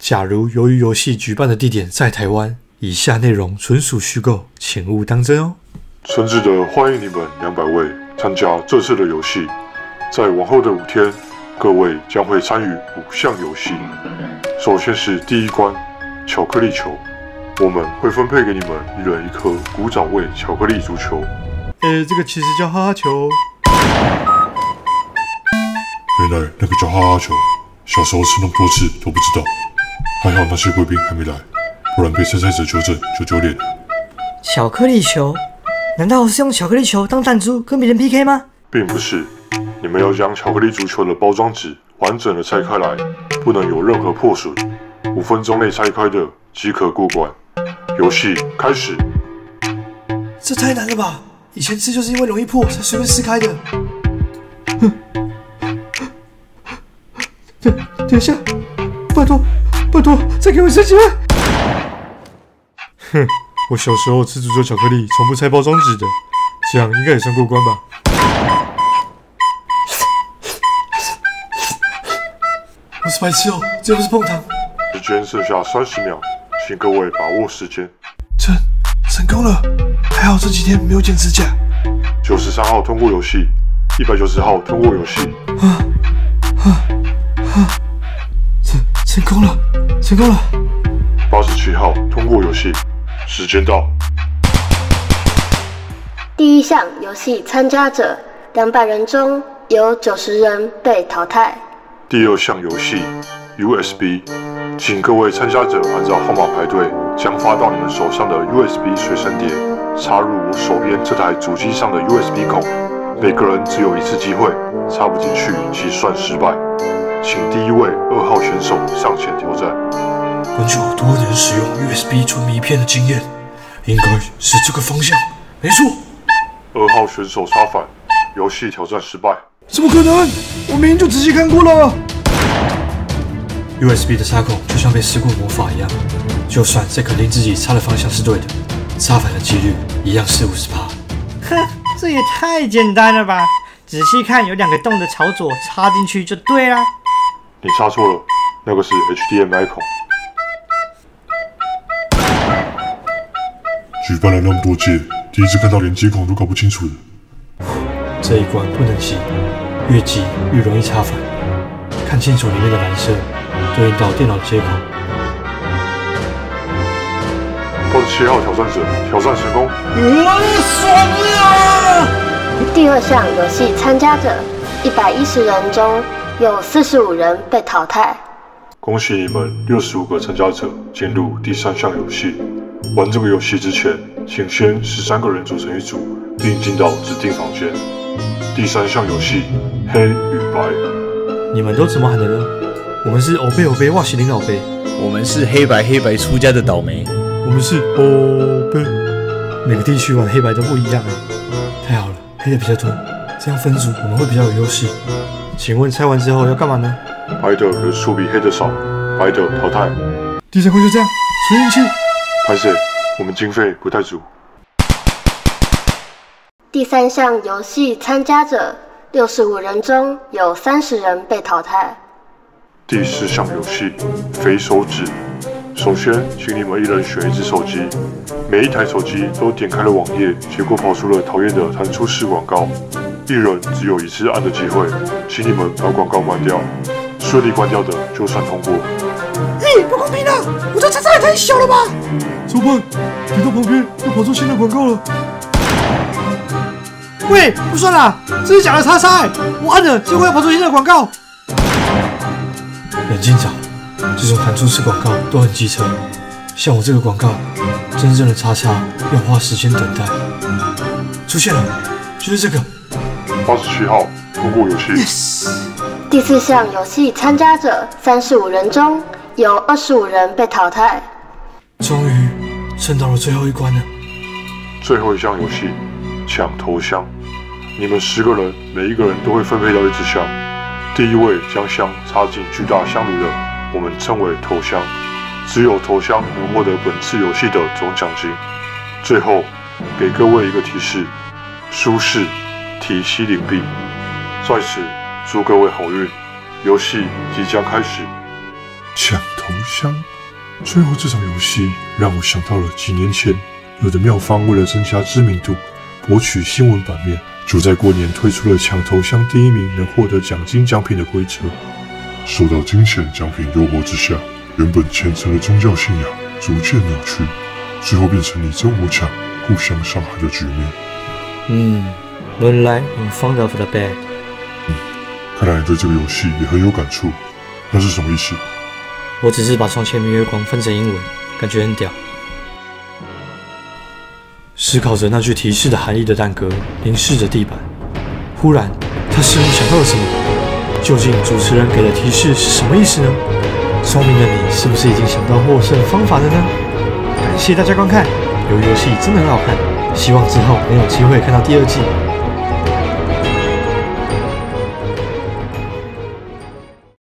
假如由于游戏举办的地点在台湾，以下内容纯属虚构，请勿当真哦。诚挚的欢迎你们200位参加这次的游戏。在往后的5天，各位将会参与5项游戏。首先是第一关巧克力球，我们会分配给你们1人1颗古早味巧克力足球。这个其实叫哈哈球。原来那个叫哈哈球，小时候吃那么多次都不知道。还好那些贵宾还没来，不然被参赛者纠正就丢脸了。巧克力球？难道是用巧克力球当弹珠跟别人 PK 吗？并不是，你们要将巧克力足球的包装纸完整的拆开来，不能有任何破损。5分钟内拆开的即可过关。游戏开始。这太难了吧！以前吃就是因为容易破才随便撕开的。等一下，拜托，再给我一次机会！哼，我小时候吃足球巧克力从不拆包装纸的，这样应该也算过关吧？我是白痴哦，这又不是碰糖。时间剩下30秒，请各位把握时间。成功了，还好这几天没有剪指甲。93号通过游戏，190号通过游戏。成功了。87号通过游戏，时间到。第一项游戏参加者200人中有90人被淘汰。第二项游戏 USB， 请各位参加者按照号码排队，将发到你们手上的 USB 随身碟插入我手边这台主机上的 USB 孔，每个人只有1次机会，插不进去即算失败。请第1位2号选手上前挑战。根据我多年使用 USB 存迷片的经验，应该是这个方向，没错。2号选手插反，游戏挑战失败。怎么可能？我明明就仔细看过了。USB 的插孔就像被施过魔法一样，就算再肯定自己插的方向是对的，插反的几率一样是50%。哼，这也太简单了吧！仔细看，有2个洞的朝左插进去就对啦。你插错了，那个是 HDMI 孔。举办了那么多届，第一次看到连接孔都搞不清楚的。这一关不能急，越急越容易插反。看清楚里面的蓝色，对应到电脑接口。87号挑战者挑战成功。爽啊！第二项游戏参加者110人中有45人被淘汰。恭喜你们65个参加者进入第3项游戏。玩这个游戏之前，请先13个人组成一组，并进到指定房间。第3项游戏黑与白。你们都怎么喊的呢？我们是欧贝哇西林老贝。我们是黑白出家的倒霉。我们是欧贝。每个地区玩黑白都不一样啊。太好了，黑的比较多，这样分组我们会比较有优势。请问拆完之后要干嘛呢？白的人数比黑的少，白的淘汰。第3关就这样，纯运气。拍摄，我们经费不太足。第3项游戏参加者65人中有30人被淘汰。第4项游戏飞手指。首先，请你们1人选1只手机，每一台手机都点开了网页，结果跑出了讨厌的弹出式广告。1人只有1次按的机会，请你们把广告关掉，顺利关掉的就算通过。不公平啊！我这叉叉也太小了吧！怎么办？点到旁边又跑出新的广告了。喂，不算啦，这是假的叉叉，我按了，结果要跑出新的广告。冷静找，这种弹出式广告都很机车，像我这个广告，真正的叉叉要花时间等待。出现了，就是这个。87号通过游戏。Yes。第4项游戏参加者35人中有25人被淘汰。终于撑到了最后一关了。最后一项游戏抢头香。你们10个人，每1个人都会分配到1支香。第1位将香插进巨大香炉的，我们称为头香。只有头香能获得本次游戏的总奖金。最后，给各位一个提示：舒适提息0币。在此祝各位好运，游戏即将开始。抢头头香。最后这场游戏让我想到了几年前，有的庙方为了增加知名度，博取新闻版面，就在过年推出了抢头香第一名能获得奖金奖品的规则。受到金钱奖品诱惑之下，原本虔诚的宗教信仰逐渐扭曲，最后变成你争我抢、互相伤害的局面。原来I'm fond of the bad。看来你对这个游戏也很有感触，那是什么意思？我只是把床前明月光分成英文，感觉很屌。思考着那句提示的含义的蛋哥凝视着地板，忽然他似乎想到了什么。究竟主持人给的提示是什么意思呢？聪明的你是不是已经想到获胜方法了呢？感谢大家观看，由于游戏真的很好看，希望之后能有机会看到第2季。